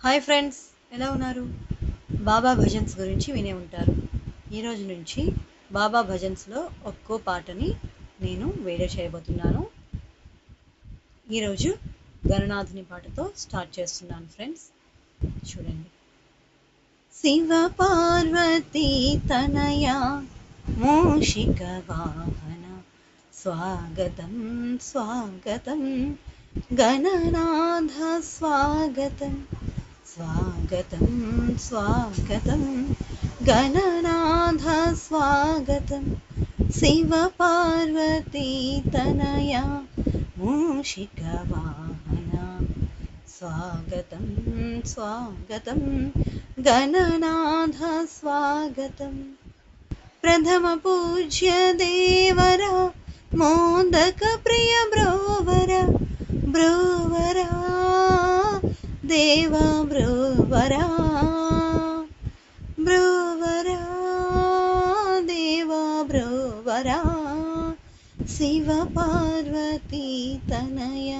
Hi friends, ఎలా ఉన్నారు? బాబా bhajans గురించి వినే ఉంటారు. ఈరోజు నుంచి బాబా భజన్స్లో ఒక్కో పాటని నేను వీడియో చేయబోతున్నాను. ఈరోజు గణనాథుని పాటతో స్టార్ట్ చేస్తున్నాను ఫ్రెండ్స్, చూడండి. శివ పార్వతీ తనయ మూషిక వాహన స్వాగతం స్వాగతం గణనాథ స్వాగతం స్వాగతం స్వాగతం గణనాథ స్వాగతం శివ పార్వతీ తనయ మూషిక వాహన స్వాగతం స్వాగతం గణనాథ స్వాగతం ప్రథమ పూజ్య దేవర మోదక ప్రియ బ్రోవర బ్రోవరా దేవ బ్రోవరా బ్రోవరా దేవ బ్రోవరా శివ పార్వతీ తనయ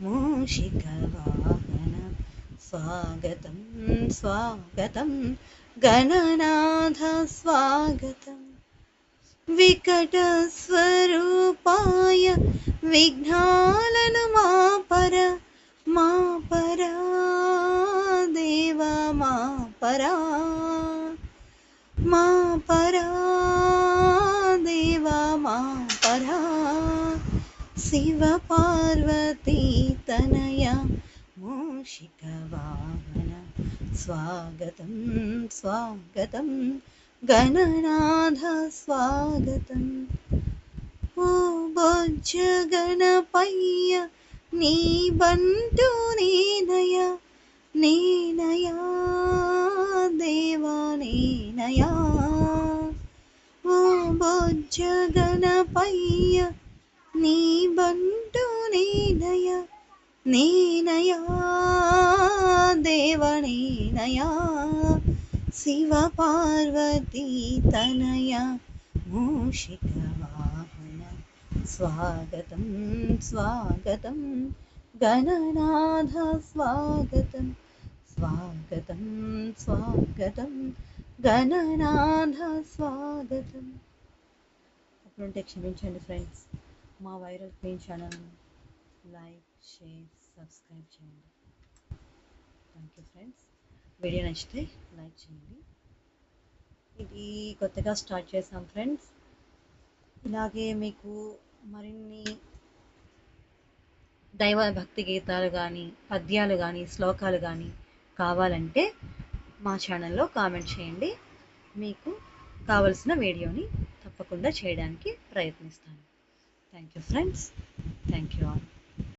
మూషిక వాహన స్వాగతం స్వాగతం గణనాథ స్వాగతం వికట స్వరూపాయ విఘ్నాలను మాపర మాపరా దేవ మాపరా మాపరా దేవ మాపరా శివ పార్వతీ తనయ మూషిక వాహన స్వాగతం స్వాగతం గణనాథ స్వాగతం ఓ బొజ్జ గణపయ్య నీ బంటు నేనయ నేనయా దేవా నేనయా ఓ బొజ్జ గణపయ్య నీ బంటు నేనయ నేనయా దేవ నేనయా శివ పార్వతీ తనయ మూషిక వాహన స్వాగతం స్వాగతం గణనాథ స్వాగతం స్వాగతం స్వాగతం గణనాథ స్వాగతం. అప్పుడుంటే క్షమించండి ఫ్రెండ్స్. మా viral queen channel like share subscribe చేయండి. Thank you friends. వీడియో నచ్చితే లైక్ చేయండి. ఇది కొత్తగా స్టార్ట్ చేసాం ఫ్రెండ్స్. ఇలాగే మీకు మరిన్ని దైవ భక్తి గీతాలు కానీ పద్యాలు కానీ శ్లోకాలు కానీ కావాలంటే మా ఛానల్లో కామెంట్ చేయండి. మీకు కావలసిన వీడియోని తప్పకుండా చేయడానికి ప్రయత్నిస్తాను. Thank you friends. Thank you all.